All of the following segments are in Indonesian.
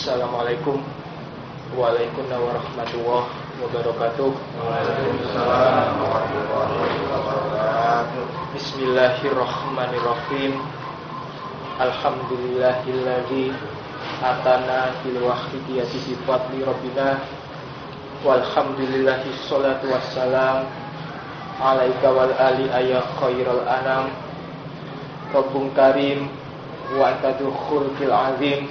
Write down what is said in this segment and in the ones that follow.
Assalamualaikum warahmatullahi wabarakatuh. Waalaikumsalam warahmatullahi wabarakatuh. Bismillahirrahmanirrahim. Alhamdulillahilladzi atana fil wahidiyati bi fadli rabbina. Walhamdulillahi sholatu wassalam alaika wal ali ayya khairal anam. Rabbun karim wa antadu khulqil azim.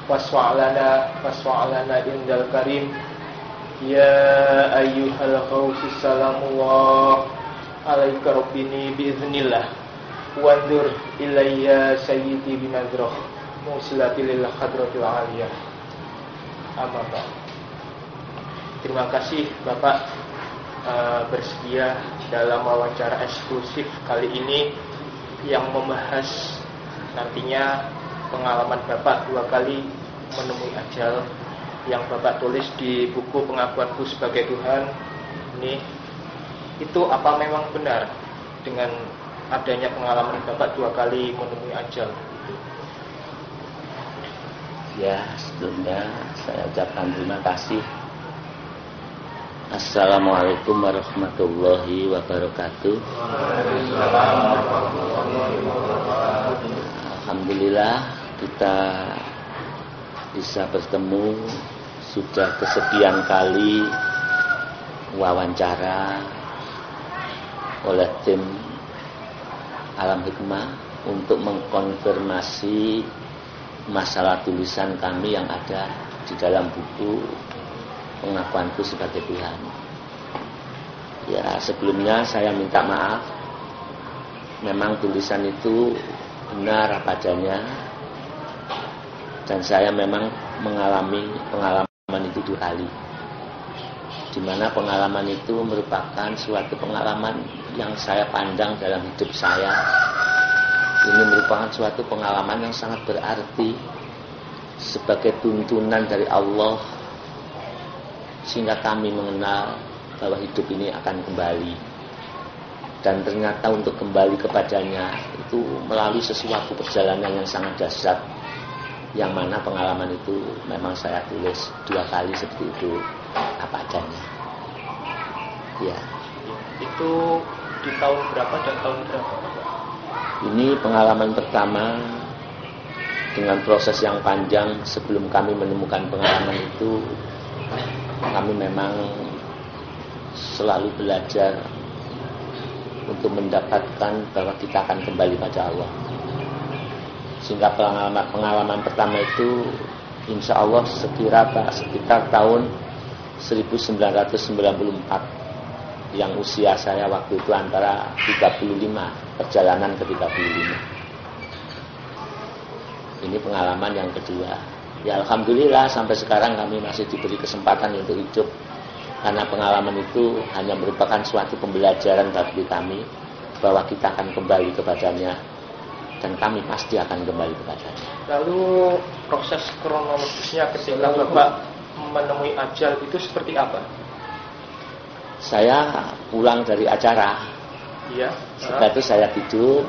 Waswa'lana indal karim. Ya ayyuhal khawfi salamullah alaika rabbini biiznillah. Wandur ilayya sayyidi binadroh musilatilillah hadratil aliyah. Amma ba'd. Terima kasih Bapak bersedia dalam wawancara eksklusif kali ini yang membahas nantinya pengalaman Bapak 2 kali menemui ajal yang Bapak tulis di buku Pengakuanku Sebagai Tuhan. Ini itu apa memang benar dengan adanya pengalaman Bapak 2 kali menemui ajal? Ya, sebelumnya saya ucapkan terima kasih. Assalamualaikum warahmatullahi wabarakatuh. Alhamdulillah kita bisa bertemu sudah kesekian kali wawancara oleh tim Alam Hikmah untuk mengkonfirmasi masalah tulisan kami yang ada di dalam buku Pengakuanku Sebagai Tuhan. Ya, sebelumnya saya minta maaf. Memang tulisan itu benar apa adanya, dan saya memang mengalami pengalaman itu 2 kali, di mana pengalaman itu merupakan suatu pengalaman yang saya pandang dalam hidup saya. Ini merupakan suatu pengalaman yang sangat berarti sebagai tuntunan dari Allah, sehingga kami mengenal bahwa hidup ini akan kembali. Dan ternyata untuk kembali kepadanya itu melalui sesuatu perjalanan yang sangat dahsyat, yang mana pengalaman itu memang saya tulis 2 kali seperti itu apa adanya. Ya. Itu di tahun berapa dan tahun berapa? Ini pengalaman pertama dengan proses yang panjang. Sebelum kami menemukan pengalaman itu, kami memang selalu belajar untuk mendapatkan bahwa kita akan kembali pada Allah. Sehingga pengalaman pertama itu insya Allah sekitar tahun 1994, yang usia saya waktu itu antara 35, perjalanan ke 35. Ini pengalaman yang kedua. Ya alhamdulillah sampai sekarang kami masih diberi kesempatan untuk hidup, karena pengalaman itu hanya merupakan suatu pembelajaran bagi kami bahwa kita akan kembali kepadanya, dan kami pasti akan kembali kepadanya. Lalu proses kronologisnya ketika Bapak menemui ajal itu seperti apa? Saya pulang dari acara. Iya. Setelah itu saya tidur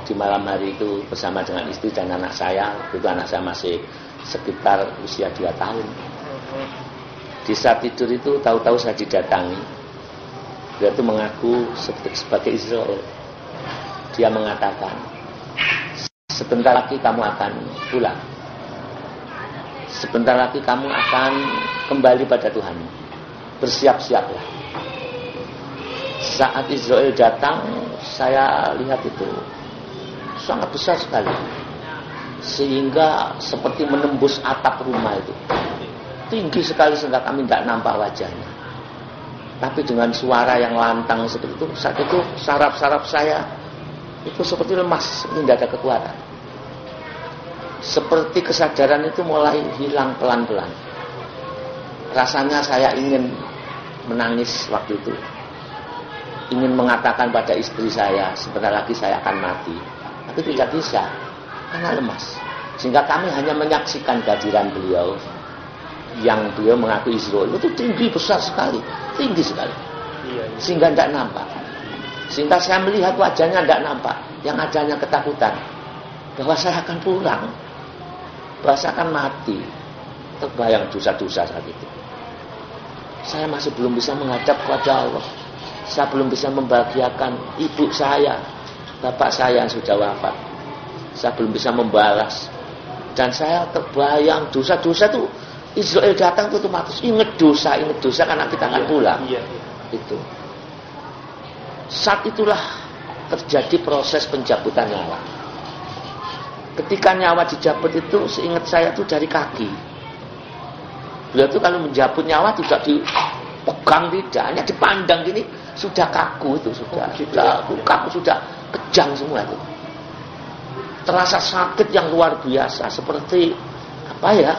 di malam hari itu bersama dengan istri dan anak saya. Itu anak saya masih sekitar usia 2 tahun. Di saat tidur itu tahu-tahu saya didatangi. Dia itu mengaku sebagai Israel. Dia mengatakan, sebentar lagi kamu akan pulang. Sebentar lagi kamu akan kembali pada Tuhan. Bersiap-siaplah. Saat Israel datang, saya lihat itu sangat besar sekali, sehingga seperti menembus atap rumah itu. Tinggi sekali sehingga kami tidak nampak wajahnya. Tapi dengan suara yang lantang seperti itu, saat itu saraf-saraf saya itu seperti lemas, tidak ada kekuatan. Seperti kesadaran itu mulai hilang pelan-pelan. Rasanya saya ingin menangis waktu itu. Ingin mengatakan pada istri saya, sebentar lagi saya akan mati. Tapi tidak bisa, karena lemas. Sehingga kami hanya menyaksikan kehadiran beliau, yang beliau mengaku Israel itu tinggi besar sekali, tinggi sekali, sehingga tidak nampak. Sehingga saya melihat wajahnya tidak nampak, yang adanya ketakutan bahwa saya akan pulang, bahwa saya akan mati. terbayang dosa-dosa saat itu. Saya masih belum bisa menghadap kepada Allah. Saya belum bisa membahagiakan ibu saya, bapak saya yang sudah wafat. Saya belum bisa membalas. Dan saya terbayang dosa-dosa itu, Israel datang itu otomatis ingat dosa karena kita akan pulang. Iya. Itu. Saat itulah terjadi proses pencabutan nyawa. Ketika nyawa dicabut itu, seingat saya itu dari kaki. Beliau itu kalau menjabut nyawa tidak dipegang, tidak, hanya dipandang gini, sudah kaku itu, sudah kaku, sudah kejang semua itu. Terasa sakit yang luar biasa, seperti apa ya?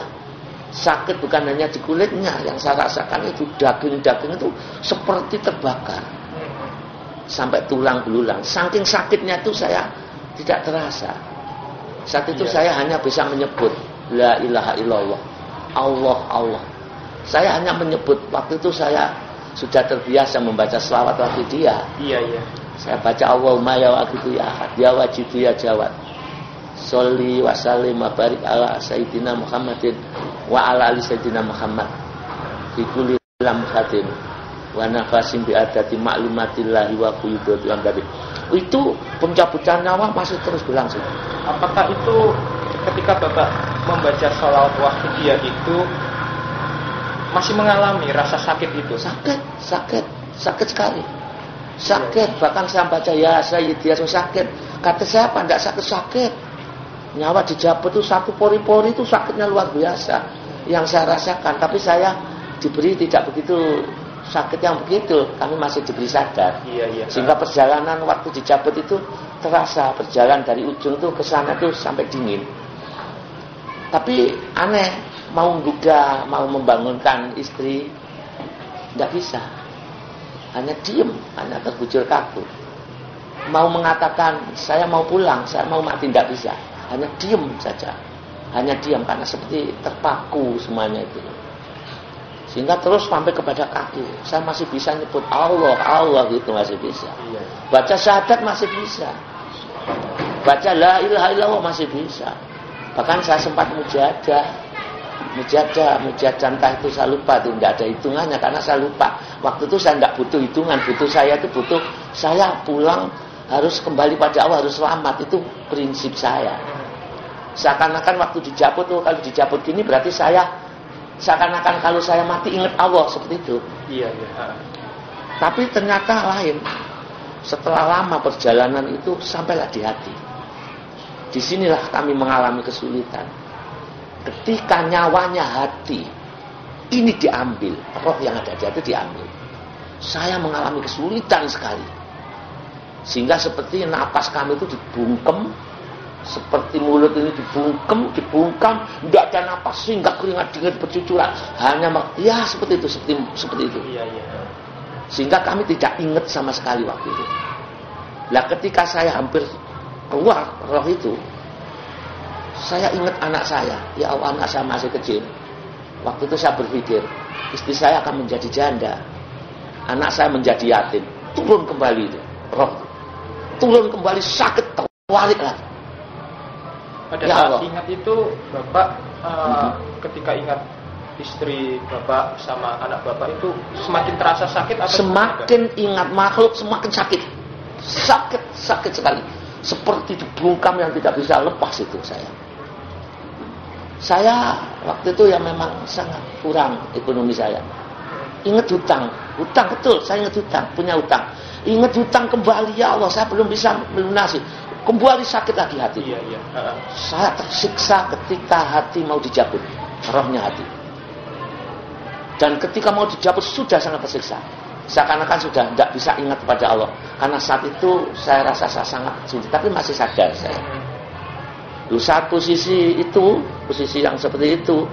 Sakit bukan hanya di kulitnya, yang saya rasakan itu daging-daging itu seperti terbakar sampai tulang belulang. Saking sakitnya itu saya tidak terasa. Saat itu saya hanya bisa menyebut la ilaha illallah, Allah, Allah. Saya hanya menyebut, waktu itu saya sudah terbiasa membaca selawat waktu dia. Iya. Saya baca Allahumma ya waqitu ya ahad ya wajidu ya jawad. Sholli wa sallim wa barik ala sayyidina Muhammadin wa ala ali sayyidina Muhammad fi kulli lamhatin wa nafasin bi adati ma'lumatillahi wa quyudati amdadi. Itu pencabutan nyawa masih terus berlangsung. Apakah itu ketika Bapak membaca sholawat wahidiyah itu masih mengalami rasa sakit itu? Sakit sekali. Sakit, bahkan saya baca ya sayyidiyah sakit. Kata saya apa? Tidak sakit-sakit. Nyawa dijabut itu satu pori-pori itu sakitnya luar biasa yang saya rasakan. Tapi saya diberi tidak begitu sakit yang begitu. Kami masih diberi sadar. Iya. Sehingga perjalanan waktu dijabut itu terasa, berjalan dari ujung tuh ke sana tuh sampai dingin. Tapi aneh, mau juga mau membangunkan istri tidak bisa. Hanya diem, hanya terbujur kaku. Mau mengatakan saya mau pulang, saya mau mati tidak bisa. Hanya diem saja. Hanya diam karena seperti terpaku semuanya itu. Sehingga terus sampai kepada kaki. Saya masih bisa nyebut Allah, Allah gitu masih bisa. Baca syahadat masih bisa. Baca la ilaha illallah masih bisa. Bahkan saya sempat mujadah entah itu saya lupa itu tidak ada hitungannya karena saya lupa. Waktu itu saya tidak butuh hitungan, butuh saya itu butuh saya pulang harus kembali pada Allah, harus selamat, itu prinsip saya. Seakan-akan waktu dijabut tuh, kalau dijabut gini berarti saya seakan-akan kalau saya mati ingat Allah seperti itu. Iya. Tapi ternyata lain. Setelah lama perjalanan itu sampailah di hati. Disinilah kami mengalami kesulitan. Ketika nyawanya hati ini diambil, roh yang ada di hati diambil. Saya mengalami kesulitan sekali. Sehingga seperti napas kami itu dibungkem, seperti mulut ini dibungkam, tidak ada napas sehingga keringat dingin bercucuran. Hanya ya seperti itu, seperti itu. Iya. Sehingga kami tidak ingat sama sekali waktu itu. Lah ketika saya hampir keluar roh itu, saya ingat anak saya. Ya Allah, anak saya masih kecil. Waktu itu saya berpikir, istri saya akan menjadi janda, anak saya menjadi yatim. Turun kembali itu, roh itu. Turun kembali sakit, terbalik lagi. Pada saat ingat itu, Bapak ketika ingat istri Bapak sama anak Bapak itu semakin terasa sakit atau semakin ingat makhluk semakin sakit. Sakit sekali. Seperti dibungkam yang tidak bisa lepas itu saya. Saya waktu itu ya memang sangat kurang ekonomi saya. Ingat hutang betul, saya ingat hutang, punya hutang. Ingat hutang kembali, ya Allah, saya belum bisa melunasi. Kembali sakit lagi hati. Iya. Saya tersiksa ketika hati mau dijabut, rohnya hati. Dan ketika mau dijabut sudah sangat tersiksa. Seakan-akan sudah tidak bisa ingat kepada Allah. Karena saat itu saya rasa saya sangat sulit, tapi masih sadar saya. Di saat posisi yang seperti itu,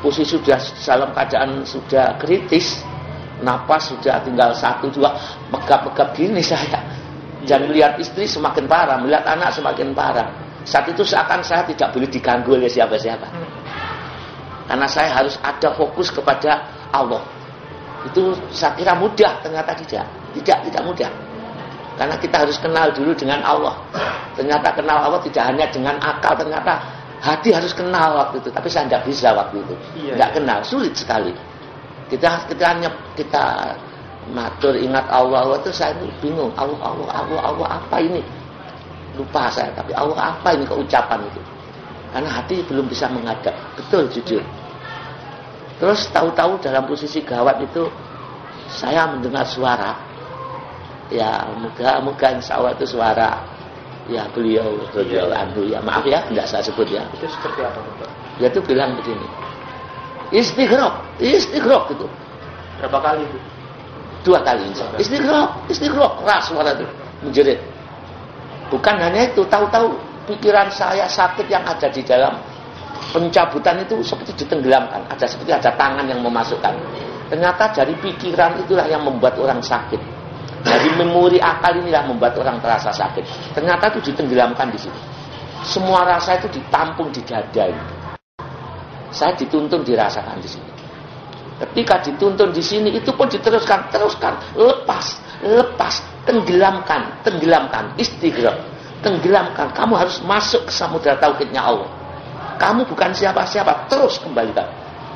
posisi sudah dalam keadaan sudah kritis, napas sudah tinggal 1, 2, megap-megap gini saya. Dan melihat istri semakin parah, melihat anak semakin parah. Saat itu seakan saya tidak boleh diganggu oleh siapa-siapa. Karena saya harus ada fokus kepada Allah. Itu saya kira mudah, ternyata tidak mudah. Karena kita harus kenal dulu dengan Allah. Ternyata kenal Allah tidak hanya dengan akal, ternyata Hati harus kenal waktu itu, tapi saya tidak bisa waktu itu. Tidak kenal, sulit sekali. Kita matur ingat Allah itu saya bingung. Allah apa ini? Lupa saya, tapi Allah apa ini keucapan itu? Karena hati belum bisa menghadap. Betul, jujur. Terus tahu-tahu dalam posisi gawat itu saya mendengar suara. Ya, moga-moga insya Allah itu suara ya beliau anhu ya, maaf ya, tidak saya sebut ya. Itu seperti apa, Bapak? Dia tuh bilang begini. Istighraq gitu. Berapa kali itu? 2 kali insya Allah. Istighraq, keras suara itu menjerit. Bukan hanya itu, tahu-tahu pikiran saya sakit yang ada di dalam pencabutan itu seperti ditenggelamkan. Seperti ada tangan yang memasukkan. Ternyata dari pikiran itulah yang membuat orang sakit. Dari memori akal inilah membuat orang terasa sakit. Ternyata itu ditenggelamkan di sini. Semua rasa itu ditampung di dada ini. Saya dituntun dirasakan di sini. Ketika dituntun di sini itu pun teruskan, lepas, tenggelamkan, istighraq, tenggelamkan. Kamu harus masuk ke samudra tauhidnya Allah. Kamu bukan siapa-siapa, terus kembalikan.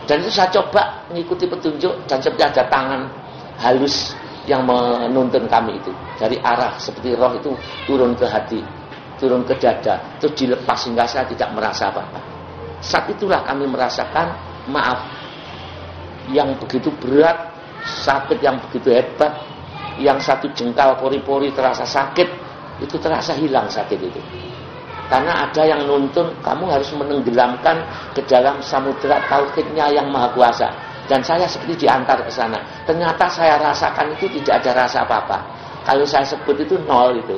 Dan itu saya coba mengikuti petunjuk dan seperti ada tangan halus yang menuntun kami itu dari arah seperti roh itu turun ke hati, turun ke dada, terus dilepas sehingga saya tidak merasa apa-apa. Saat itulah kami merasakan maaf yang begitu berat, sakit yang begitu hebat, yang satu jengkal pori-pori terasa sakit, itu terasa hilang sakit itu. Karena ada yang nuntun, kamu harus menenggelamkan ke dalam samudera tauhidnya yang maha kuasa. Dan saya seperti diantar ke sana. Ternyata saya rasakan itu tidak ada rasa apa-apa. Kalau saya sebut itu nol itu.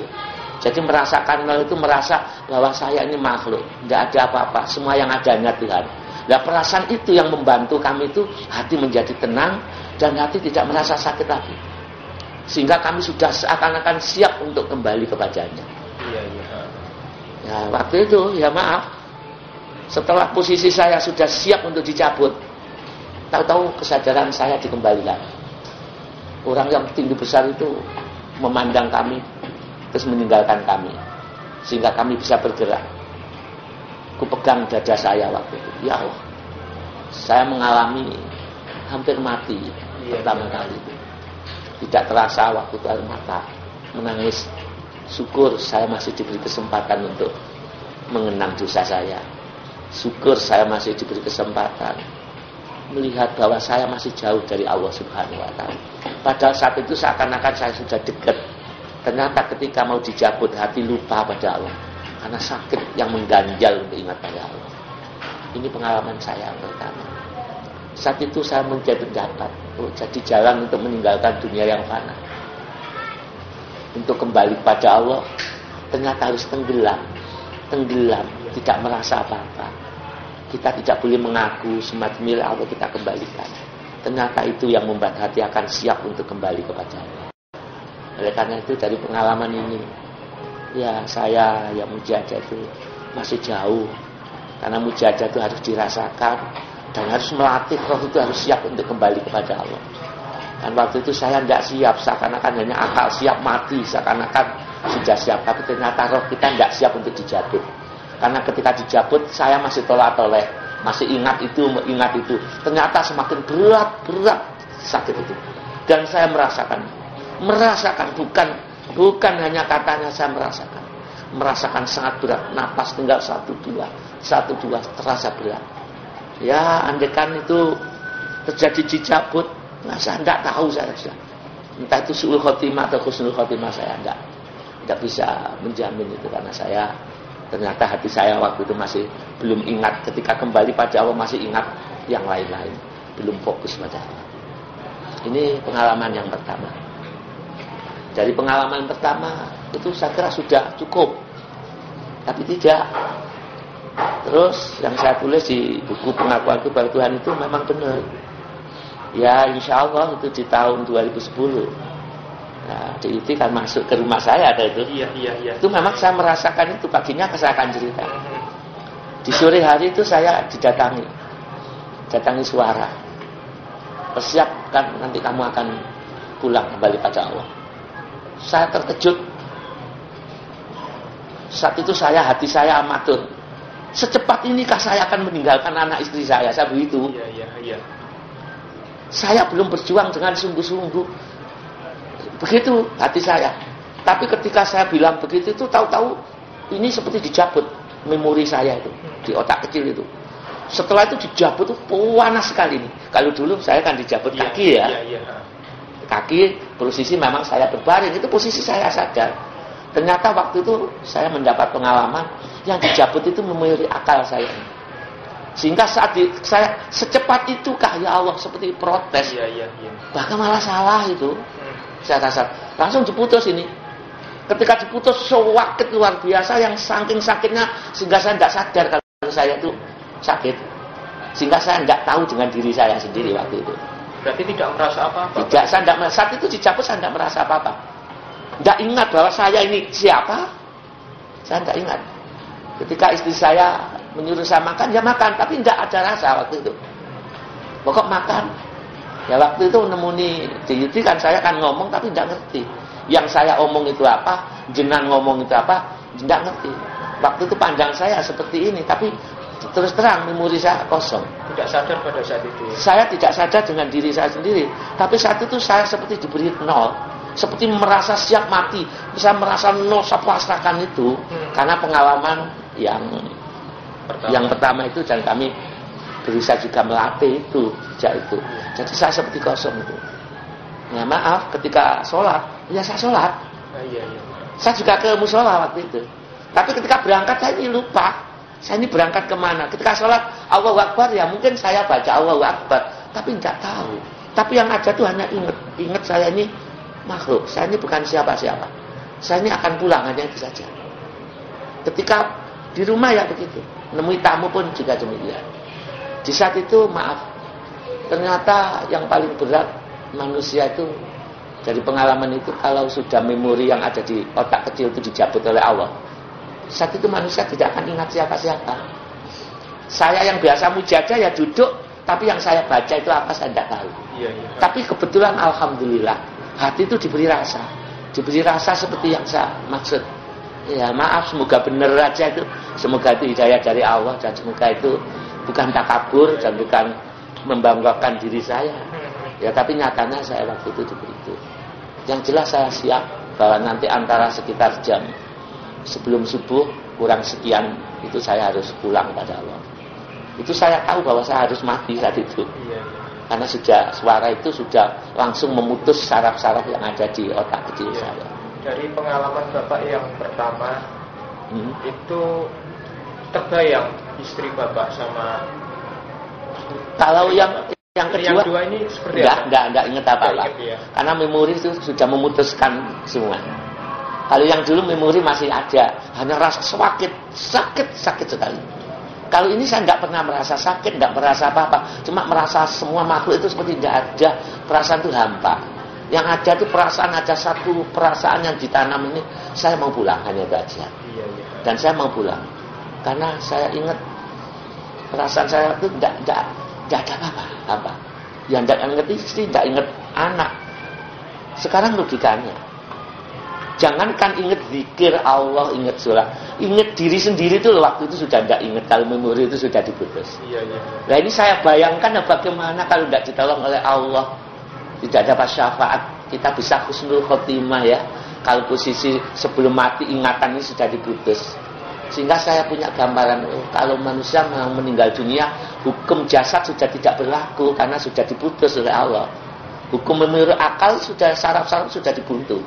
Jadi merasakan nol itu merasa bahwa saya ini makhluk. Tidak ada apa-apa. Semua yang adanya Tuhan. Nah perasaan itu yang membantu kami itu hati menjadi tenang dan hati tidak merasa sakit lagi. Sehingga kami sudah seakan-akan siap untuk kembali kepadanya. Iya. Ya waktu itu ya maaf. Setelah posisi saya sudah siap untuk dicabut. Tahu-tahu kesadaran saya dikembalikan. Orang yang tinggi besar itu memandang kami, terus meninggalkan kami, sehingga kami bisa bergerak. Ku pegang dada saya waktu itu. Ya Allah, saya mengalami hampir mati pertama kali itu. Tidak terasa waktu itu air mata, menangis. Syukur saya masih diberi kesempatan untuk mengenang dosa saya. Syukur saya masih diberi kesempatan melihat bahwa saya masih jauh dari Allah Subhanahu wa Ta'ala. Padahal saat itu seakan-akan saya sudah dekat. Ternyata ketika mau dicabut hati lupa pada Allah. Karena sakit yang mengganjal untuk ingat pada Allah. Ini pengalaman saya yang pertama. Saat itu saya menjadi pendapat, jadi jalan untuk meninggalkan dunia yang fana. Untuk kembali pada Allah, ternyata harus tenggelam, tidak merasa apa-apa. Kita tidak boleh mengaku semacam milik Allah kita kembalikan. Ternyata itu yang membuat hati akan siap untuk kembali kepada Allah. Oleh karena itu dari pengalaman ini, ya saya yang mujahadah itu masih jauh. Karena mujahadah itu harus dirasakan dan harus melatih roh itu harus siap untuk kembali kepada Allah. Dan waktu itu saya tidak siap, seakan-akan hanya akal siap mati, seakan-akan sudah siap. Tapi ternyata roh kita tidak siap untuk dijabut. Karena ketika dijabut saya masih tolak-toleh, masih ingat itu. Ternyata semakin berat sakit itu. Dan saya merasakan bukan hanya katanya saya merasakan sangat berat. Napas tinggal 1-2 terasa berat. Ya andaikan itu terjadi dijabut, nah, saya tidak tahu saya sudah. Entah itu su'ul khotimah atau husnul khotimah saya tidak bisa menjamin itu karena saya ternyata hati saya waktu itu masih belum ingat. Ketika kembali pada Allah masih ingat yang lain-lain. Belum fokus pada Allah. Ini pengalaman yang pertama. Dari pengalaman pertama itu saya kira sudah cukup. Tapi tidak. Terus yang saya tulis di buku pengakuan kepada Tuhan itu memang benar. Ya insya Allah itu di tahun 2010. Nah, itu kan masuk ke rumah saya ada itu. Iya. Itu memang saya merasakan itu, paginya saya akan cerita. Di sore hari itu saya datangi suara. Persiapkan nanti kamu akan pulang kembali pada Allah. Saya terkejut. Saat itu hati saya amatur. Secepat inikah saya akan meninggalkan anak istri saya? Saya begitu. Iya. Saya belum berjuang dengan sungguh-sungguh. Begitu hati saya. Tapi ketika saya bilang begitu itu tahu-tahu ini seperti dijabut memori saya itu di otak kecil itu. Setelah itu dijabut itu panas sekali nih. Kalau dulu saya kan dijabut kaki ya. Iya. Kaki posisi memang saya berbaring, itu posisi saya sadar. Ternyata waktu itu saya mendapat pengalaman yang dijabut itu memori akal saya. Sehingga saat saya secepat itukah ya Allah seperti protes. Iya. Bahkan malah salah itu. Saya rasa langsung diputus ini. Ketika diputus sakit luar biasa yang saking sakitnya sehingga saya tidak sadar kalau saya itu sakit. Sehingga saya tidak tahu dengan diri saya sendiri waktu itu. Berarti tidak merasa apa-apa? Tidak, saya tidak, saat itu dicabut saya tidak merasa apa-apa. Tidak ingat bahwa saya ini siapa. Saya tidak ingat. Ketika istri saya menyuruh saya makan, ya makan. Tapi tidak ada rasa waktu itu. Pokok makan. Ya waktu itu nemuni diiti kan saya kan ngomong tapi tidak ngerti. Yang saya omong itu apa, jenengan ngomong itu apa, tidak ngerti. Waktu itu pandang saya seperti ini, tapi terus terang memori saya kosong. Tidak sadar pada saat itu. Saya tidak sadar dengan diri saya sendiri. Tapi saat itu saya seperti diberi nol. Seperti merasa siap mati. Saya merasa nol, saya pasrahkan itu. Karena pengalaman yang pertama itu dan kami berusaha juga melatih itu sejak itu. Jadi saya seperti kosong itu. Ya maaf, ketika sholat, ya saya sholat. Iya. Saya juga ke musola waktu itu. Tapi ketika berangkat saya ini lupa. Saya ini berangkat kemana? Ketika sholat Allahu Akbar ya mungkin saya baca Allahu Akbar. Tapi tidak tahu. Tapi yang ada tuh hanya ingat saya ini makhluk. Saya ini bukan siapa-siapa. Saya ini akan pulang hanya itu saja. Ketika di rumah ya begitu. Nemui tamu pun juga demikian. Di saat itu maaf. Ternyata yang paling berat manusia itu dari pengalaman itu kalau sudah memori yang ada di otak kecil itu dicabut oleh Allah. Saat itu manusia tidak akan ingat siapa-siapa. Saya yang biasa mujadah ya duduk, tapi yang saya baca itu apa saya tidak tahu. Iya. Tapi kebetulan alhamdulillah hati itu diberi rasa seperti yang saya maksud. Ya maaf, semoga benar aja itu. Semoga itu hidayah dari Allah dan semoga itu bukan takabur dan bukan membanggakan diri saya. Ya tapi nyatanya saya waktu itu diberi itu. Yang jelas saya siap bahwa nanti antara sekitar jam sebelum subuh kurang sekian itu saya harus pulang pada Allah. Itu saya tahu bahwa saya harus mati saat itu. Iya. Karena suara itu sudah langsung memutus saraf-saraf yang ada di otak kecil saya. Dari pengalaman Bapak yang pertama itu terbayang istri Bapak sama kalau yang kedua, yang dua ini seperti apa? Enggak ingat apa-apa. Ya. Karena memori itu sudah memutuskan semua. Kalau yang dulu memori masih ada, hanya rasa sakit sekali. Kalau ini saya tidak pernah merasa sakit, tidak merasa apa-apa, cuma merasa semua makhluk itu seperti tidak ada, perasaan itu hampa. Yang ada itu perasaan, ada satu perasaan yang ditanam ini, saya mau pulang, hanya itu aja. Iya. Dan saya mau pulang, karena saya ingat perasaan saya itu tidak ada apa-apa. Yang tidak ingat istri, tidak ingat anak. Sekarang logikanya. Jangankan ingat zikir Allah, ingat sholat, ingat diri sendiri itu waktu itu sudah tidak ingat kalau memori itu sudah diputus. Iya. Nah ini saya bayangkan bagaimana kalau tidak ditolong oleh Allah, tidak dapat syafaat, kita bisa husnul khotimah ya. Kalau posisi sebelum mati ingatan ini sudah diputus. Sehingga saya punya gambaran, kalau manusia mau meninggal dunia, hukum jasad sudah tidak berlaku karena sudah diputus oleh Allah. Hukum memori akal sudah saraf-saraf sudah dibuntu.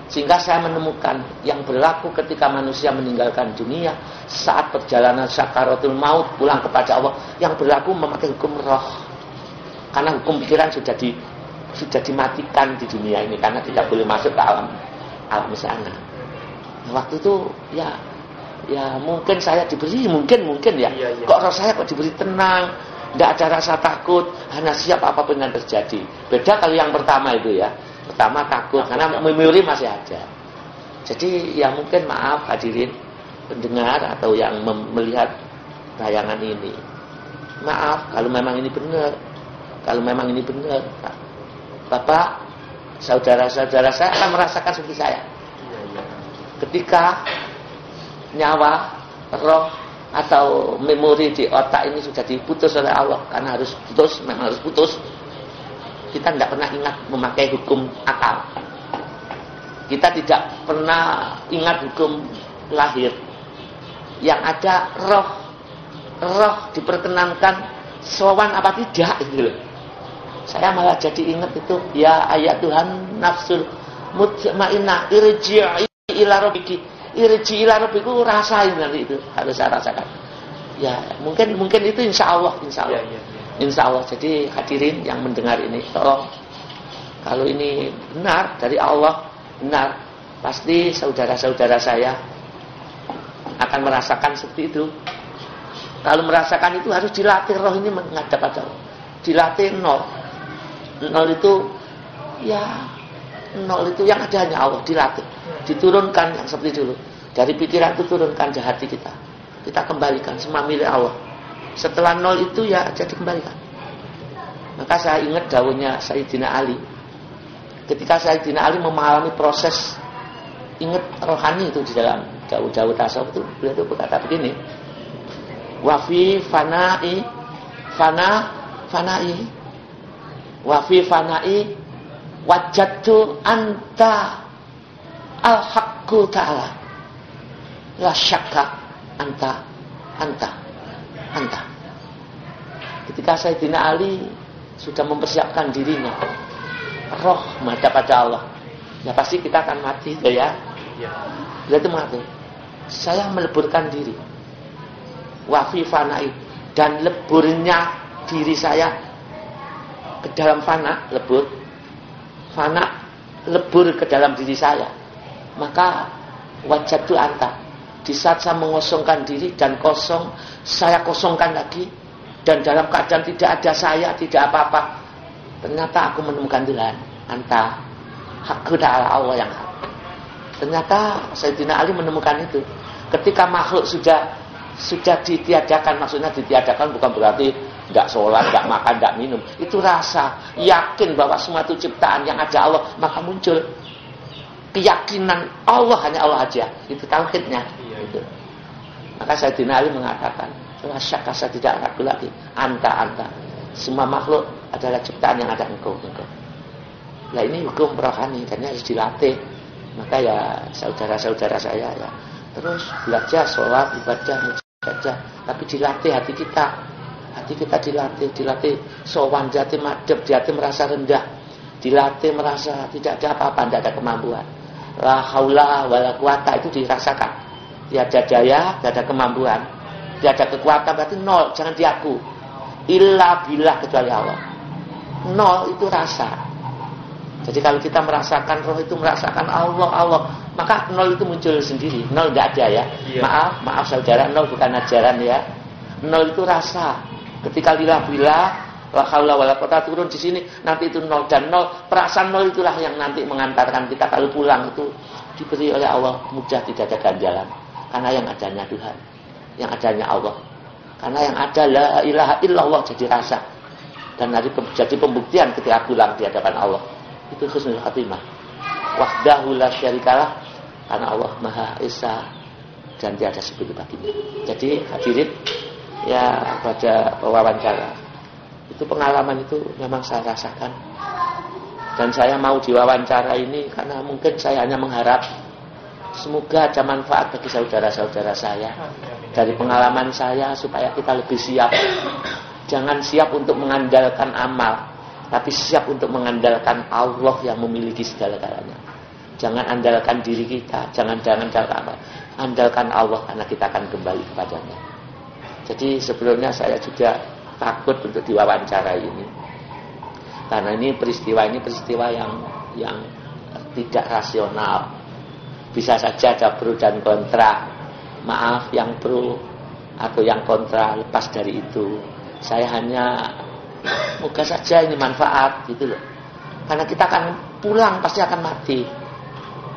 Sehingga saya menemukan yang berlaku ketika manusia meninggalkan dunia saat perjalanan sakaratul maut pulang kepada Allah, yang berlaku memakai hukum roh. Karena hukum pikiran sudah dimatikan di dunia ini karena tidak boleh masuk ke alam sana. Waktu itu ya mungkin saya diberi mungkin ya. Kok roh saya kok diberi tenang, tidak ada rasa takut, hanya siap apapun yang terjadi. Beda kalau yang pertama itu ya. Pertama takut karena memori masih ada. Jadi ya mungkin maaf hadirin pendengar atau yang melihat tayangan ini. Maaf kalau memang ini benar. Kalau memang ini benar, Bapak, saudara-saudara saya akan merasakan seperti saya. Ketika nyawa, roh atau memori di otak ini sudah diputus oleh Allah, karena harus putus, memang harus putus. Kita tidak pernah ingat memakai hukum akal. Kita tidak pernah ingat hukum lahir. Yang ada roh diperkenankan sowan apa tidak gitu loh. Saya malah jadi ingat itu, ya ayat Tuhan nafsul mutmainnah irji'i ila rabbiki. Irji ila rabbiku, rasain nanti itu, harus saya rasakan. Ya, mungkin itu insya Allah. Insya Allah. Jadi hadirin yang mendengar ini, tolong, kalau ini benar dari Allah, benar, pasti saudara-saudara saya akan merasakan seperti itu. Kalau merasakan itu harus dilatih, roh ini menghadap pada Allah. Dilatih nol itu, ya nol itu yang ada hanya Allah, dilatih. Diturunkan yang seperti dulu. Dari pikiran itu turunkan ke hati kita. Kita kembalikan semua milik Allah. Setelah nol itu ya jadi kembalikan. Maka saya ingat dawuhnya Sayyidina Ali. Ketika Sayyidina Ali mengalami proses, ingat rohani itu di dalam dawuh-dawuh tasawuf itu, beliau itu berkata begini. Wa fi fana'i wa fi fana'i wajadtu anta al-haqqu ta'ala la syakka anta. Ketika Sayyidina Ali sudah mempersiapkan dirinya, roh menghadap pada Allah, ya pasti kita akan mati ya. Beliau itu mengatakan, saya meleburkan diri wafi fanai, dan leburnya diri saya ke dalam fana, lebur ke dalam diri saya. Maka wajah itu anta. Di saat saya mengosongkan diri dan kosong, saya kosongkan lagi, dan dalam keadaan tidak ada saya, tidak apa-apa, ternyata aku menemukan Tuhan. Anta hakku ta'ala, Allah yang hak. Ternyata Sayyidina Ali menemukan itu. Ketika makhluk sudah ditiadakan, maksudnya ditiadakan bukan berarti enggak sholat, enggak makan, enggak minum. Itu rasa yakin bahwa semua itu ciptaan yang ada Allah, maka muncul keyakinan Allah, hanya Allah aja. Itu tauhidnya. Itu. Maka Sayyidina Ali mengatakan, la syakka, saya tidak ragu lagi, anta. Semua makhluk adalah ciptaan yang ada engkau. Nah ini hukum rohani, dan harus dilatih. Maka ya saudara-saudara saya ya terus belajar sholat, ibadah, mujahadah, tapi dilatih hati kita. Hati kita dilatih sowan, di hati madhep, di hati merasa rendah, dilatih merasa tidak ada apa-apa, tidak ada kemampuan. La haula wala quwata itu dirasakan. Tiada daya, tidak ada kemampuan, tidak ada kekuatan, berarti nol, jangan diaku. Illa billah, kecuali Allah. Nol itu rasa. Jadi kalau kita merasakan roh itu merasakan Allah, maka nol itu muncul sendiri. Nol tidak ada ya. Maaf saudara, nol bukan ajaran ya. Nol itu rasa. Ketika lillah billah, la haula wala quwata turun di sini, nanti itu nol, dan nol, perasaan nol itulah yang nanti mengantarkan kita kalau pulang itu diberi oleh Allah mudah, tidak ada ganjalan. Karena yang adanya Tuhan, yang adanya Allah. Karena yang ada la ilaha illallah jadi rasa. Dan nanti jadi pembuktian ketika pulang di hadapan Allah. Itu husnul khatimah. Wahdahu la syarikalah, karena Allah Maha Esa dan tiada seperti baginya. Jadi hadirin ya pada wawancara itu, pengalaman itu memang saya rasakan, dan saya mau diwawancara ini karena mungkin saya hanya mengharap semoga ada manfaat bagi saudara-saudara saya dari pengalaman saya, supaya kita lebih siap. Jangan siap untuk mengandalkan amal, tapi siap untuk mengandalkan Allah yang memiliki segala-galanya. Jangan andalkan diri kita, jangan apa, andalkan Allah, karena kita akan kembali kepadanya. Jadi sebelumnya saya juga takut untuk diwawancara ini, karena ini peristiwa yang tidak rasional. Bisa saja ada pro dan kontra. Maaf yang pro atau yang kontra, lepas dari itu. Saya hanya moga saja ini manfaat gitu loh. Karena kita akan pulang, pasti akan mati.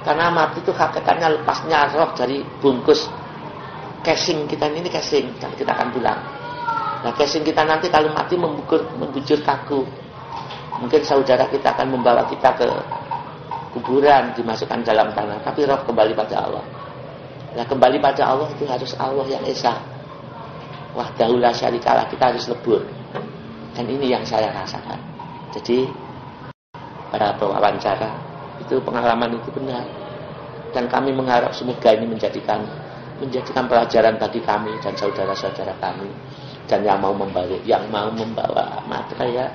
Karena mati itu hakikatnya lepasnya roh dari bungkus casing kita ini casing, dan kita akan pulang. Nah casing kita nanti kalau mati membujur kaku. Mungkin saudara kita akan membawa kita ke kuburan, dimasukkan dalam tanah, tapi roh kembali pada Allah. Nah kembali pada Allah itu harus Allah yang Esa. wahdahu la syarikalah, kita harus lebur. Dan ini yang saya rasakan. Jadi para pewawancara itu pengalaman itu benar. Dan kami mengharap semoga ini menjadikan pelajaran bagi kami dan saudara-saudara kami, dan yang mau membawa materai,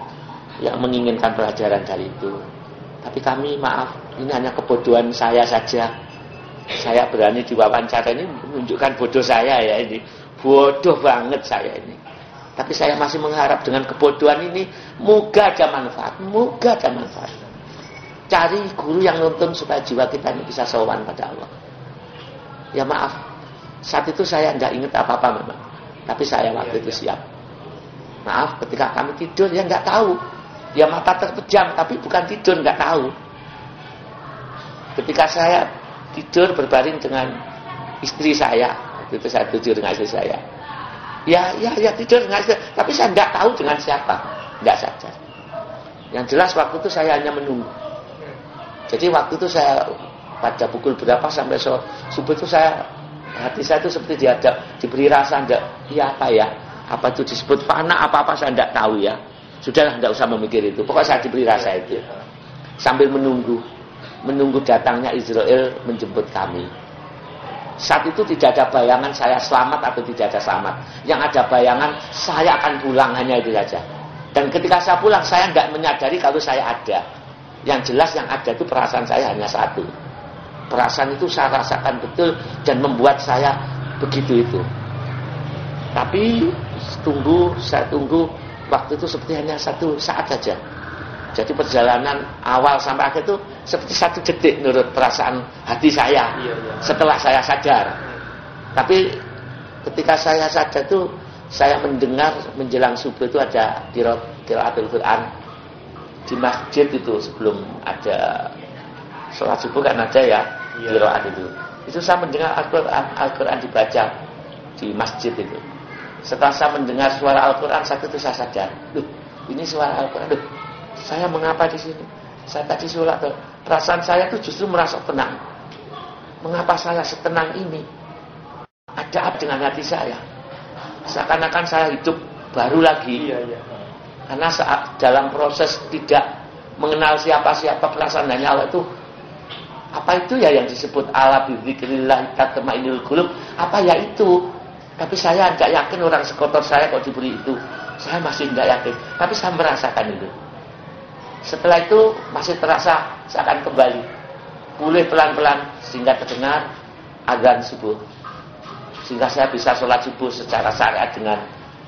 yang menginginkan pelajaran dari itu. Tapi kami, maaf, ini hanya kebodohan saya saja. Saya berani diwawancara ini menunjukkan bodoh saya ya, ini bodoh banget saya ini. Tapi saya masih mengharap dengan kebodohan ini moga ada manfaat. Cari guru yang nuntun supaya jiwa kita ini bisa sowan pada Allah. Ya maaf, saat itu saya tidak ingat apa-apa memang. Tapi saya waktu itu siap. Maaf, ketika kami tidur, ya nggak tahu. Ya mata terpejam, tapi bukan tidur, nggak tahu. Ketika saya tidur berbaring dengan istri saya, waktu itu saya tidur dengan istri saya. Ya tidur dengan istri, tapi saya nggak tahu dengan siapa, nggak sadar. Yang jelas waktu itu saya hanya menunggu. Jadi waktu itu saya pada pukul berapa sampai subuh itu hati saya itu seperti diberi rasa apa itu disebut fana, apa saya tidak tahu ya. Sudahlah, tidak usah memikir itu. Pokoknya saya diberi rasa itu. Sambil menunggu datangnya Israel menjemput kami. Saat itu tidak ada bayangan saya selamat atau tidak ada selamat. Yang ada bayangan saya akan pulang, hanya itu saja. Dan ketika saya pulang, saya tidak menyadari kalau saya ada. Yang jelas yang ada itu perasaan saya hanya satu. Perasaan itu saya rasakan betul dan membuat saya begitu itu. Tapi saya tunggu waktu itu seperti hanya satu saat saja. Jadi perjalanan awal sampai akhir itu seperti 1 detik menurut perasaan hati saya. Setelah saya sadar. Tapi ketika saya sadar itu saya mendengar menjelang subuh itu ada qiraatul Quran di masjid itu, sebelum ada sholat subuh kan ada ya qiraat itu. Itu saya mendengar Al-Quran dibaca di masjid itu. Setelah saya mendengar suara Al-Quran, saat itu saya sadar, ini suara Al-Quran. Saya mengapa di sini? Saya tadi sholat, perasaan saya itu justru merasa tenang. Mengapa saya setenang ini? Ada apa dengan hati saya? Seakan-akan saya hidup baru lagi. Karena saat dalam proses tidak mengenal siapa-siapa, perasaan hanya Allah itu, apa itu ya yang disebut ala bidzikrillah tatma'innul qulub? Apa ya itu? Tapi saya tidak yakin orang sekotor saya kok diberi itu. Saya masih tidak yakin. Tapi saya merasakan itu. Setelah itu masih terasa seakan kembali. Pulih pelan-pelan sehingga terdengar azan subuh. Sehingga saya bisa sholat subuh secara syariat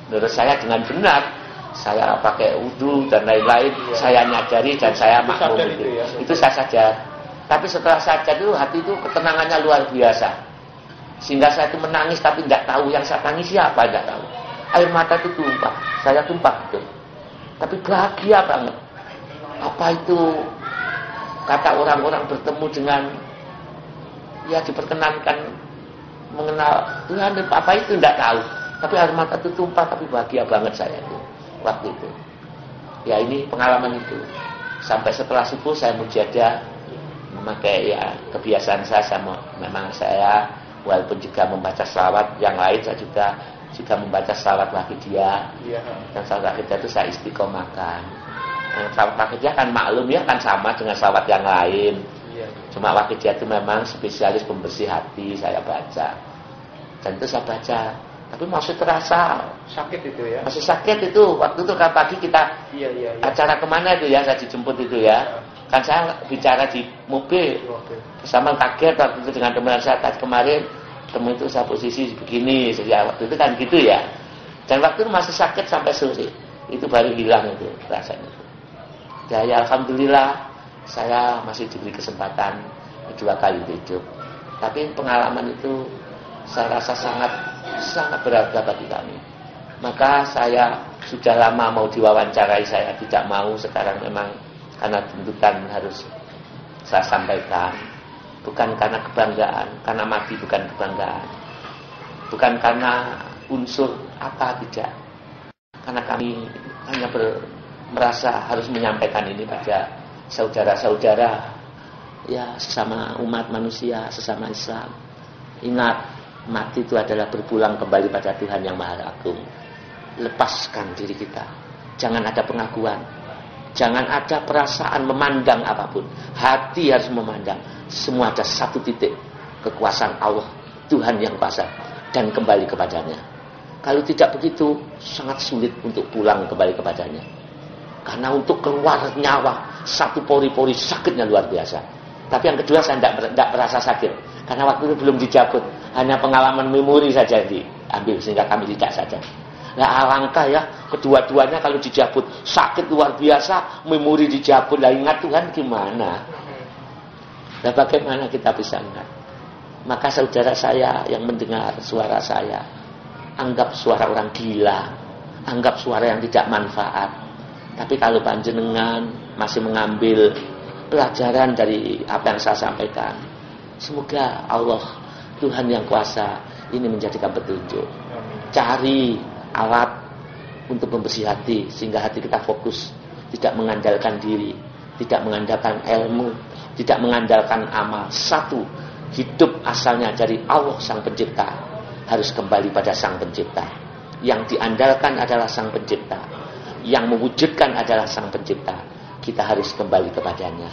menurut saya dengan benar. Saya pakai wudu dan lain-lain. Saya nyadari dan saya makmum itu. Itu saya sadar. Tapi setelah sadar itu hati itu ketenangannya luar biasa. Sehingga saya itu menangis tapi tidak tahu yang saya tangisi apa, tidak tahu. Air mata itu tumpah, saya tumpah gitu. Tapi bahagia banget. Apa itu kata orang-orang bertemu dengan diperkenankan mengenal Tuhan, apa itu tidak tahu. Tapi air mata itu tumpah, tapi bahagia banget saya itu waktu itu. Ya ini pengalaman itu. Sampai setelah subuh saya mujadah memakai kebiasaan saya memang saya walaupun juga membaca salawat yang lain, saya juga membaca salawat wahidiyah. Dan salawat wahidiyah itu saya istiqomahkan. Salawat wahidiyah kan maklum ya, kan sama dengan salawat yang lain. Cuma wahidiyah itu memang spesialis pembersih hati, saya baca. Dan itu saya baca. Tapi masih terasa sakit itu ya. Masih sakit itu. Waktu itu kan pagi kita acara kemana itu ya, saya dijemput itu ya. Kan saya bicara di mobil. Sama kaget waktu itu dengan teman saya kemarin. Teman itu saya posisi begini. Waktu itu kan gitu ya. Dan waktu itu masih sakit sampai sore. Itu baru hilang itu rasanya. Ya alhamdulillah saya masih diberi kesempatan 2 kali hidup. Tapi pengalaman itu saya rasa sangat berharga bagi kami. Maka saya sudah lama mau diwawancarai, saya tidak mau. Sekarang memang karena tuntutan harus saya sampaikan. Bukan karena kebanggaan, karena mati bukan kebanggaan. Bukan karena unsur apa, tidak. Karena kami hanya merasa harus menyampaikan ini pada saudara-saudara, sesama umat manusia, sesama Islam. Ingat, Mati itu adalah berpulang kembali pada Tuhan yang Maha Agung. Lepaskan diri kita. Jangan ada pengakuan. Jangan ada perasaan memandang apapun. Hati harus memandang. Semua ada satu titik. Kekuasaan Allah, Tuhan yang kuasa. Dan kembali kepadanya. Kalau tidak begitu, sangat sulit untuk pulang kembali kepadanya. Karena untuk keluar nyawa, satu pori-pori sakitnya luar biasa. Tapi yang kedua saya tidak merasa sakit. Karena waktu itu belum dicabut. Hanya pengalaman memori saja diambil. Sehingga kami tidak sadar. Nah alangkah ya, kedua-duanya kalau dicabut. Sakit luar biasa, memori dicabut. Lah ingat Tuhan gimana? Nah bagaimana kita bisa ingat? Maka saudara saya yang mendengar suara saya, anggap suara orang gila. Anggap suara yang tidak manfaat. Tapi kalau panjenengan masih mengambil pelajaran dari apa yang saya sampaikan, semoga Allah, Tuhan yang kuasa, ini menjadikan petunjuk. Cari alat untuk membersih hati, sehingga hati kita fokus. Tidak mengandalkan diri, tidak mengandalkan ilmu, tidak mengandalkan amal. Satu, hidup asalnya dari Allah Sang Pencipta. Harus kembali pada Sang Pencipta. Yang diandalkan adalah Sang Pencipta. Yang mewujudkan adalah Sang Pencipta. Kita harus kembali kepadanya.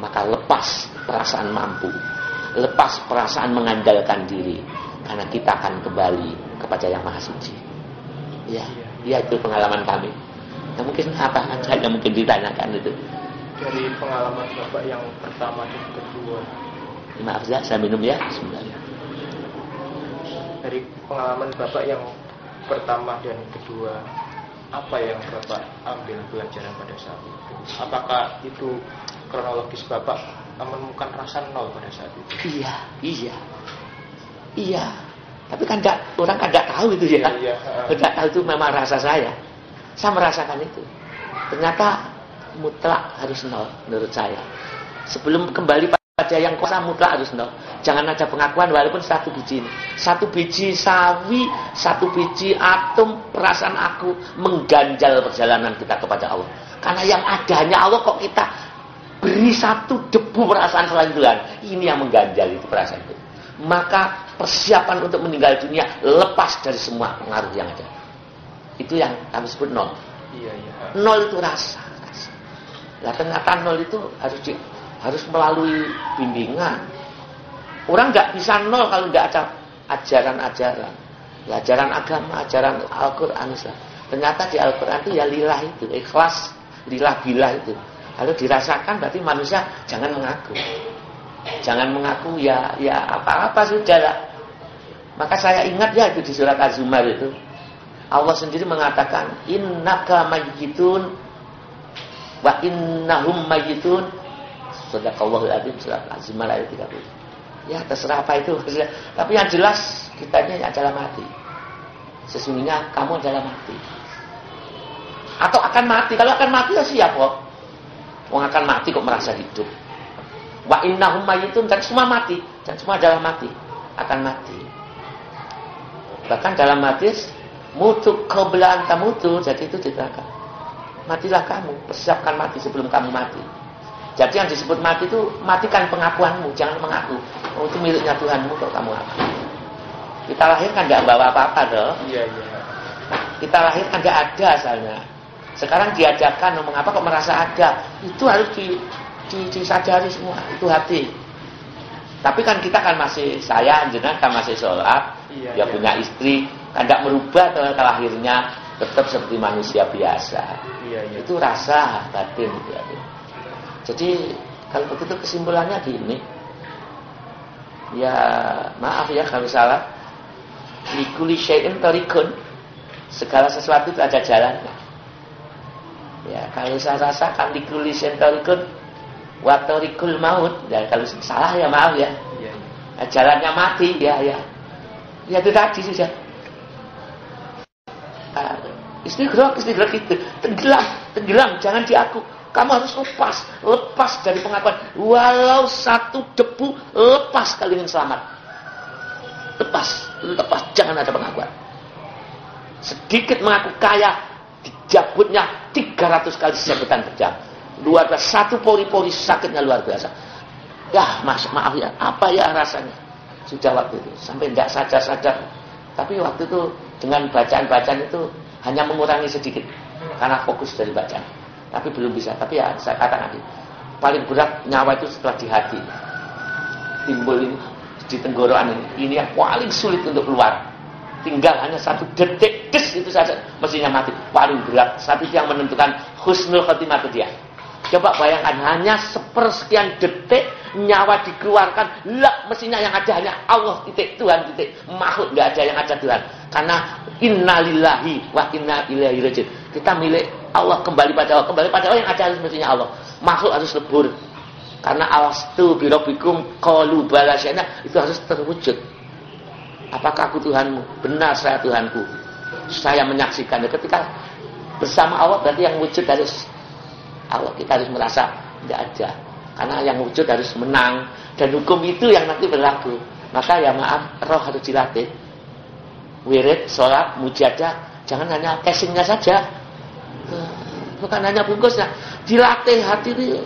Maka lepas perasaan mampu, lepas perasaan mengandalkan diri, karena kita akan kembali kepada Yang Maha Suci. Ya itu pengalaman kami. Nah, mungkin apa saja mungkin ditanyakan itu. Dari pengalaman Bapak yang pertama dan kedua. Maaf ya, saya minum ya. Bismillah. Dari pengalaman Bapak yang pertama dan kedua, apa yang Bapak ambil pelajaran pada saat itu? Apakah itu kronologis Bapak menemukan rasa nol pada saat itu? Iya. Tapi kan orang kan tidak tahu itu ya. Tidak tahu itu memang rasa saya. Saya merasakan itu. Ternyata mutlak harus nol menurut saya. Sebelum kembali pada yang kuasa, mutlak harus nol. Jangan ada pengakuan walaupun satu biji. Satu biji sawi, satu biji atom perasaan aku mengganjal perjalanan kita kepada Allah. Karena yang ada hanya Allah, kok kita beri satu debu perasaan selain Tuhan. Ini yang mengganjal itu perasaan itu. Maka persiapan untuk meninggal dunia lepas dari semua pengaruh yang ada. Itu yang kami sebut nol. Iya. Nol itu rasa. Nah, ternyata nol itu harus melalui bimbingan. Orang nggak bisa nol kalau nggak ada ajaran-ajaran. Ajaran agama, ajaran Al-Quran. Ternyata di Al-Quran itu ya lillah itu, ikhlas, lillah billah itu. Lalu dirasakan berarti manusia jangan mengaku. Jangan mengaku ya apa-apa sudah lah. Maka saya ingat ya itu di surat Az-Zumar itu. Allah sendiri mengatakan innaka mayyitun wa innahum mayyitun. Sadaqallahul adzim, surat Az-Zumar ayat 30. Ya terserah apa itu. Tapi yang jelas kitanya adalah mati. Sesungguhnya kamu adalah mati. Atau akan mati. Kalau akan mati ya siap kok. Wong akan mati kok merasa hidup. Wa innahum mayyitun, dan semua mati, dan semua adalah mati, akan mati. Bahkan dalam hadis mutu qabla an tamutu, jadi itu diterangkan. Matilah kamu, persiapkan mati sebelum kamu mati. Jadi yang disebut mati itu matikan pengakuanmu, jangan mengaku. Oh, itu miliknya Tuhanmu kok kamu ngaku. Kita lahir kan enggak bawa apa-apa toh. Iya. Kita lahir kan enggak ada asalnya. Sekarang diajarkan mengapa kok merasa ada. Itu harus disadari semua, itu hati. Tapi kan kita kan masih, saya jenengan kan masih sholat, ya punya istri, kan tidak merubah lahirnya, tetap seperti manusia biasa. Iya. Itu rasa batin. Jadi kalau begitu kesimpulannya gini, ya maaf ya kalau salah. Likuli syai'in tariqun, segala sesuatu itu ada jalannya. Ya kalau saya rasakan likuli syai'in tariqun wa tariqul maut, ya kalau salah ya maaf ya. Jalannya mati ya. Ya itu tadi sudah. Istighfar itu tenggelam, jangan diaku. Kamu harus lepas dari pengakuan. Walau satu debu, lepas kalau ingin selamat. Lepas, jangan ada pengakuan. Sedikit mengaku kaya, dijabutnya 300 kali sabetan per jam. Luar biasa, satu pori-pori sakitnya luar biasa. Ya, maaf ya, apa ya rasanya? Sudah waktu itu sampai tidak sadar. Tapi waktu itu dengan bacaan-bacaan itu hanya mengurangi sedikit karena fokus dari bacaan. Tapi belum bisa. Tapi ya saya katakan tadi, paling berat nyawa itu setelah di hati. Timbul ini di tenggorokan ini yang paling sulit untuk keluar. Tinggal hanya 1 detik itu saja mestinya mati. Paling berat. Satu yang menentukan husnul khotimah itu dia. Coba bayangkan hanya sepersekian detik nyawa dikeluarkan, lah mestinya yang ada hanya Allah titik, Tuhan titik, makhluk nggak ada yang ada Tuhan. Karena innalillahi wa inna ilaihi raji'un. Kita milik Allah, kembali pada Allah yang ada harus mestinya Allah. Makhluk harus lebur. Karena alastu birabbikum qalu bala syana, itu harus terwujud. Apakah aku Tuhanmu? Benar saya Tuhanku. Saya menyaksikan. Ketika bersama Allah berarti yang wujud harus Allah. Kita harus merasa tidak ada. Karena yang wujud harus menang. Dan hukum itu yang nanti berlaku. Maka ya maaf, roh harus dilatih. Wirid, sholat, mujadah. Jangan hanya casingnya saja. Bukan hanya bungkusnya. Dilatih hati ini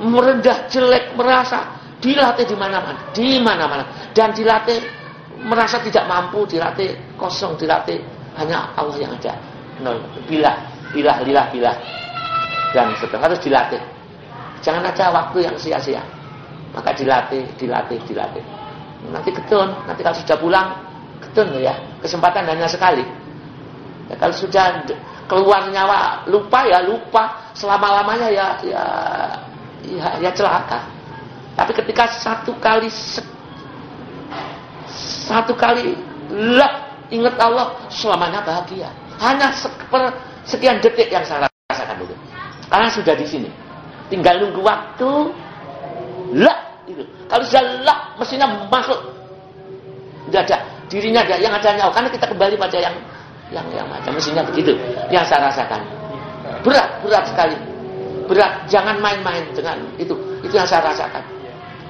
merendah, jelek, merasa. Dilatih di mana-mana. Di mana-mana. Dan dilatih merasa tidak mampu. Dilatih kosong. Dilatih hanya Allah yang ada. Nol. Bila. Dan setelah harus dilatih. Jangan ada waktu yang sia-sia. Maka dilatih. Nanti ketun. Nanti kalau sudah pulang, ketun ya. Kesempatan hanya sekali. Ya, kalau sudah keluar nyawa, lupa. Selama-lamanya ya celaka. Tapi ketika satu kali ingat Allah, selamanya bahagia. Hanya sekian detik yang saya rasakan dulu. Karena sudah di sini. Tinggal nunggu waktu. Itu. Kalau sudah mestinya makhluk. Tidak ada. Dirinya ada. Yang ada nyawa. Karena kita kembali pada yang macam. Mestinya begitu. Yang saya rasakan. Berat sekali. Berat. Jangan main-main dengan itu. Itu yang saya rasakan.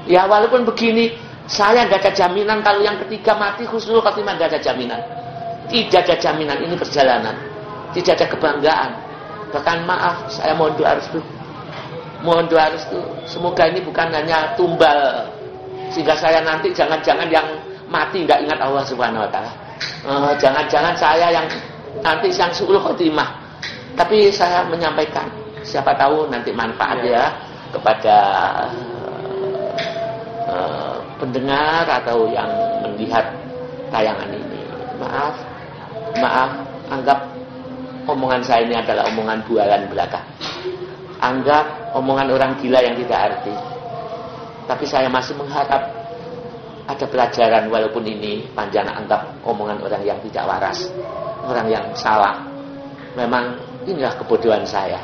Ya walaupun begini, saya tidak ada jaminan kalau yang ketiga mati husnul khotimah, tidak ada jaminan. Tidak ada jaminan. Ini perjalanan. Tidak ada kebanggaan. Bahkan maaf, saya mohon doa restu. Semoga ini bukan hanya tumbal. Sehingga saya nanti jangan-jangan yang mati tidak ingat Allah Subhanahu wa Ta'ala. Jangan-jangan saya yang nanti yang su'ul khotimah. Tapi saya menyampaikan, siapa tahu nanti manfaat ya kepada pendengar atau yang melihat tayangan ini. Maaf, anggap omongan saya ini adalah omongan bualan belaka. Anggap omongan orang gila yang tidak arti. Tapi saya masih mengharap ada pelajaran walaupun ini panjang. Anggap omongan orang yang tidak waras, orang yang salah. Memang inilah kebodohan saya.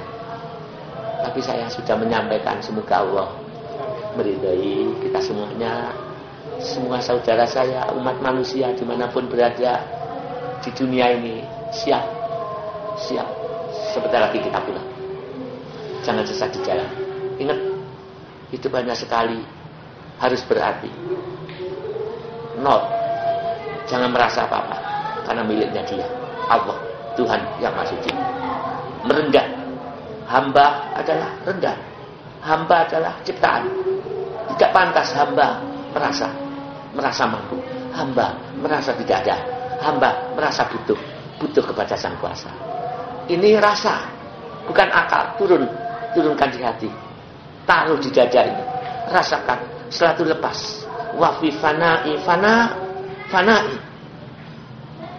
Tapi saya sudah menyampaikan, semoga Allah meridai kita semuanya, semua saudara saya, umat manusia dimanapun berada di dunia ini, siap sebentar lagi kita pulang. Jangan sesat di jalan. Ingat, hidup hanya sekali, harus berarti. Nol. Jangan merasa apa-apa, karena miliknya Dia, Allah, Tuhan yang Maha Suci. Merendah. Hamba adalah rendah. Hamba adalah ciptaan. Tidak pantas hamba merasa mampu. Hamba merasa tidak ada. Hamba merasa butuh kepada Sang Kuasa. Ini rasa, bukan akal. Turunkan di hati. Taruh di dada ini. Rasakan. Setelah itu lepas. Wa fi fana'i fana'i.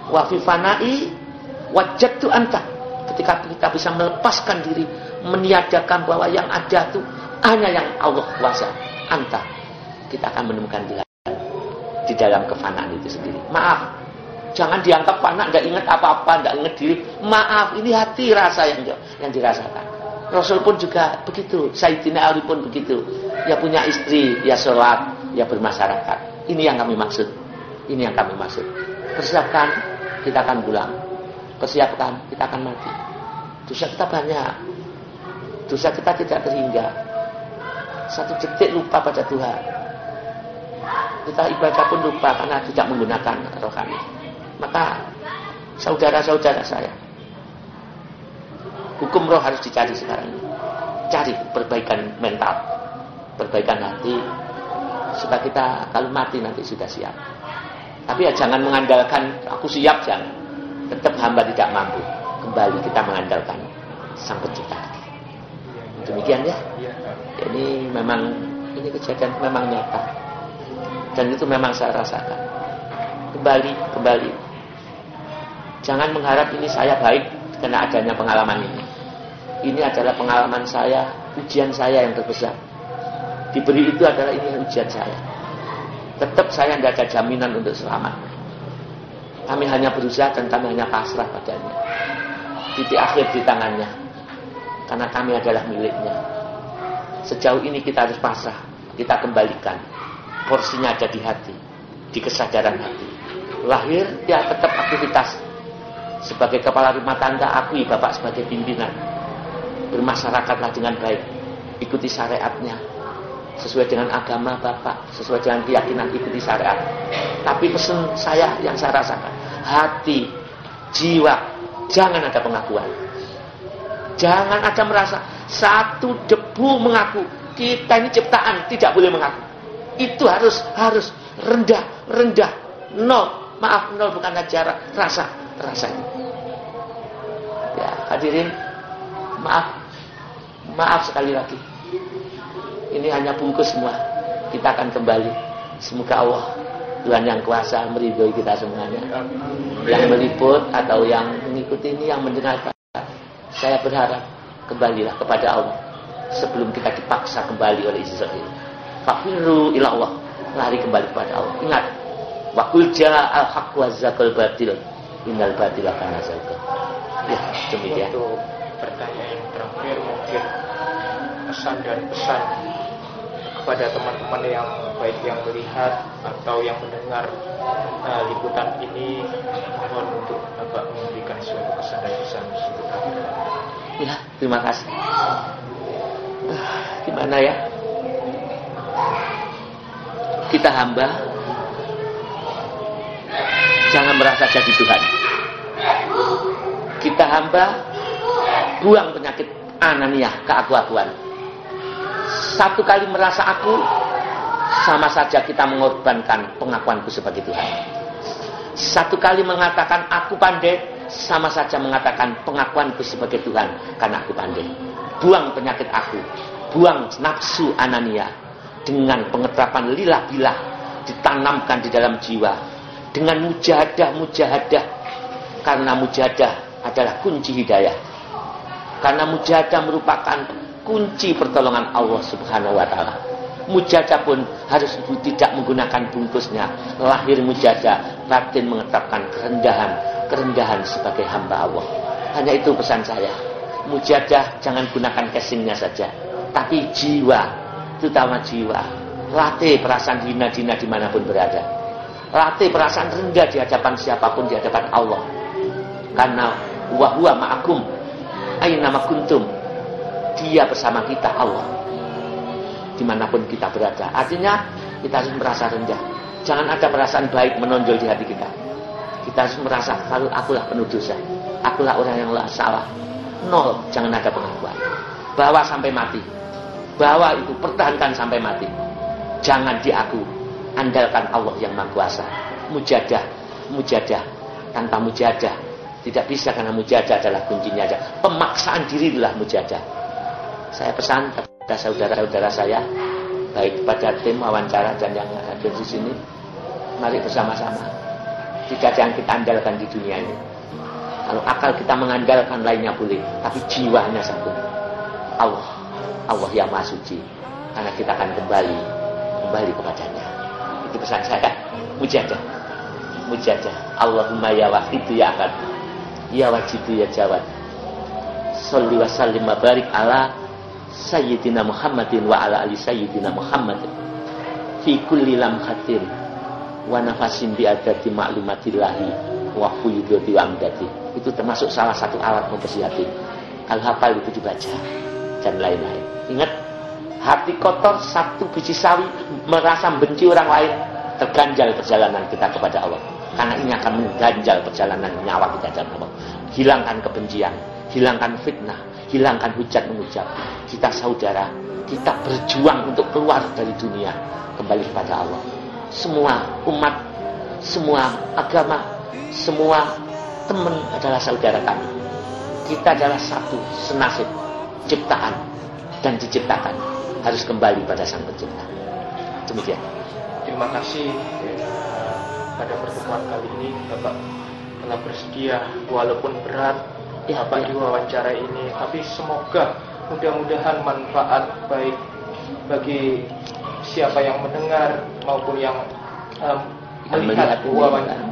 Wa fi fana'i wajadtu anta. Ketika kita bisa melepaskan diri, meniadakan bahwa yang ada itu hanya yang Allah kuasa, anta, kita akan menemukan di dalam kefanaan itu sendiri. Maaf, jangan dianggap fana, tidak ingat apa-apa, tidak ingat diri. Maaf, ini hati rasa yang dirasakan. Rasul pun juga begitu, Sayyidina Ali pun begitu. Ya punya istri, ya sholat, ya bermasyarakat. Ini yang kami maksud. Persiapkan, kita akan pulang. Persiapkan, kita akan mati. Dosa kita banyak. Dosa kita tidak terhingga. Satu detik lupa pada Tuhan. Kita ibadah pun lupa karena tidak menggunakan roh kami. Maka saudara-saudara saya, hukum roh harus dicari sekarang ini. Cari perbaikan mental, perbaikan hati, supaya kita kalau mati nanti sudah siap. Tapi ya jangan mengandalkan aku siap, jangan. Tetap hamba tidak mampu. Kembali kita mengandalkan Sang Pencipta. Demikian ya. Ini memang ini kejadian memang nyata. Dan itu memang saya rasakan. Kembali. Jangan mengharap ini saya baik karena adanya pengalaman ini. Ini adalah pengalaman saya, ujian saya yang terbesar. Diberi itu adalah ini ujian saya. Tetap saya tidak ada jaminan untuk selamat. Kami hanya berusaha dan kami hanya pasrah padanya. Titik akhir di tangannya. Karena kami adalah miliknya. Sejauh ini kita harus pasrah. Kita kembalikan. Porsinya ada di hati. Di kesadaran hati. Lahir, ya tetap aktivitas. Sebagai kepala rumah tangga, akui Bapak sebagai pimpinan. Bermasyarakatlah dengan baik. Ikuti syariatnya. Sesuai dengan agama Bapak, sesuai dengan keyakinan, ikuti syariat. Tapi pesan saya yang saya rasakan, hati, jiwa, jangan ada pengakuan. Jangan ada merasa satu debu mengaku. Kita ini ciptaan, tidak boleh mengaku. Itu harus rendah, nol. Maaf, nol bukan aja rasa itu. Ya, hadirin, maaf sekali lagi. Ini hanya bungkus semua. Kita akan kembali. Semoga Allah, Tuhan yang kuasa, meridhoi kita semuanya. Yang meliput atau yang mengikuti ini, yang mendengarkan, saya berharap kembalilah kepada Allah sebelum kita dipaksa kembali oleh Israel. Fafiru ila Allah, lari kembali kepada Allah. Ingat, wa qul ja'al haqq wa zaqal batil, innal batila kana zaqa. Ya, demikian. Untuk pertanyaan yang terakhir, mungkin pesan dan pesan kepada teman-teman yang baik yang melihat atau yang mendengar liputan ini, mohon untuk Bapak memberikan suatu pesan dan pesan seputar. Ya, terima kasih. Gimana ya? Kita hamba, jangan merasa jadi Tuhan. Kita hamba, buang penyakit ananiah, keaku-akuan. Satu kali merasa aku, sama saja kita mengorbankan pengakuanku sebagai Tuhan. Satu kali mengatakan aku pandai, sama saja mengatakan pengakuanku sebagai Tuhan karena aku pandai. Buang penyakit aku, buang nafsu anania dengan pengeterapan lilah bilah ditanamkan di dalam jiwa dengan mujahadah, karena mujahadah adalah kunci hidayah. Karena mujahadah merupakan kunci pertolongan Allah Subhanahu wa taala. Mujahadah pun harus tidak menggunakan bungkusnya. Lahir mujahadah, batin mengetapkan kerendahan sebagai hamba Allah. Hanya itu pesan saya. Mujahadah jangan gunakan casingnya saja, tapi jiwa, terutama jiwa. Latih perasaan hina dimanapun berada. Latih perasaan rendah di hadapan siapapun, di hadapan Allah. Karena wa huwa ma'akum aina ma kuntum. Dia bersama kita, Allah, dimanapun kita berada. Artinya kita harus merasa rendah. Jangan ada perasaan baik menonjol di hati kita. Kita harus merasa kalau akulah penuh dosa, akulah orang yang salah. Nol, jangan ada pengakuan. Bawa sampai mati. Bawa itu, pertahankan sampai mati. Jangan diaku, andalkan Allah yang Maha Kuasa. Mujahadah tanpa mujahadah tidak bisa, karena mujahadah adalah kuncinya aja. Pemaksaan diri adalah mujahadah. Saya pesan kepada saudara-saudara saya, baik kepada tim wawancara dan yang hadir di sini, mari bersama-sama. Tidak ada yang kita andalkan di dunia ini. Kalau akal kita mengandalkan lainnya boleh, tapi jiwanya satu. Allah yang Maha Suci. Karena kita akan kembali kepadanya. Itu pesan saya. Mujahadah. Allahumma ya wahidu ya ahad, ya wajidu ya jawad. Sholli wa sallim wa barik ala Sayyidina Muhammadin wa ala ali Sayyidina Muhammadin fi kulli lamhatin wa nafasin bi adati ma'lumatillahi wa fuyudati wa amdati. Itu termasuk salah satu alat membersih hati. Kalau hafal itu dibaca dan lain-lain. Ingat, hati kotor satu biji sawi, merasa benci orang lain, terganjal perjalanan kita kepada Allah. Karena ini akan mengganjal perjalanan nyawa kita dalam Allah. Hilangkan kebencian, hilangkan fitnah, hilangkan hujat mengucap. Kita saudara, kita berjuang untuk keluar dari dunia, kembali kepada Allah. Semua umat, semua agama, semua teman adalah saudara kami. Kita adalah satu, senasib, ciptaan dan diciptakan, harus kembali pada Sang Pencipta. Demikian. Terima kasih pada pertemuan kali ini Bapak telah bersedia walaupun berat Bapak diwawancara ini, tapi semoga mudah-mudahan manfaat baik bagi siapa yang mendengar maupun yang melihat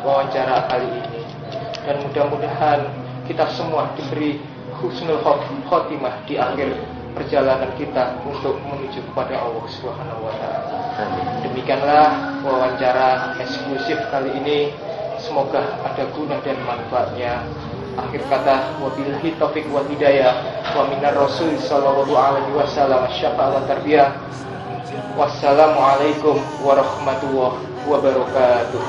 wawancara kali ini, dan mudah-mudahan kita semua diberi husnul khotimah di akhir perjalanan kita untuk menuju kepada Allah Subhanahu wa taala. Demikianlah wawancara eksklusif kali ini. Semoga ada guna dan manfaatnya. Akhir kata, wabillahi taufiq wal hidayah, wa minar rasul sallallahu alaihi wasallam syafa'a wa tarbiyah. Wassalamualaikum warahmatullahi wabarakatuh.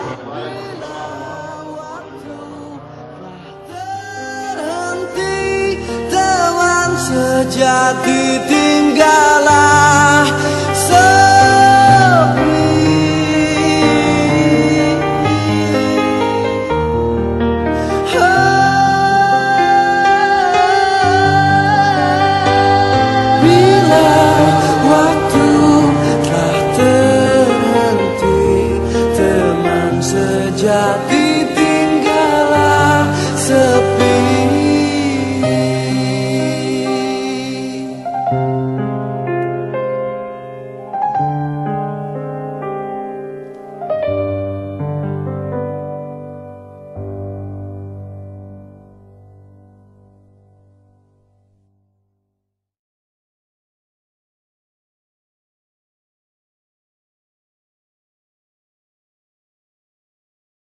Teman sejati tinggallah sejati.